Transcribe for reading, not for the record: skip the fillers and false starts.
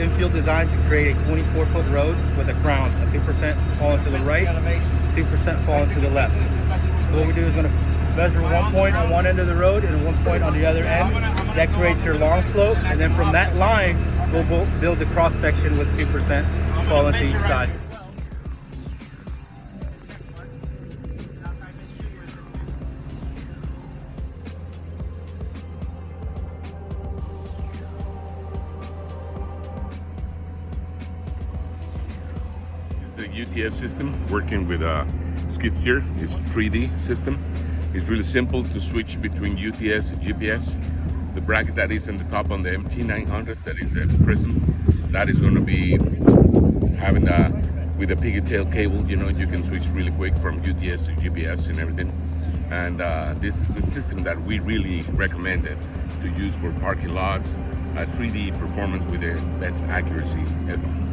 infield designed to create a 24-foot road with a crown, a 2% falling to the right, 2% falling to the left. So what we do is going to measure 1 point on one end of the road and 1 point on the other end. That creates your long slope, and then from that line, we'll build the cross section with 2% falling to each side. The UTS system working with a skid steer. It's a 3D system. It's really simple to switch between UTS and GPS. The bracket that is on the top on the MT900, that is the prism, that is going to be having with a pigtail cable, you know, you can switch really quick from UTS to GPS and everything. And this is the system that we really recommended to use for parking lots, 3D performance with the best accuracy ever.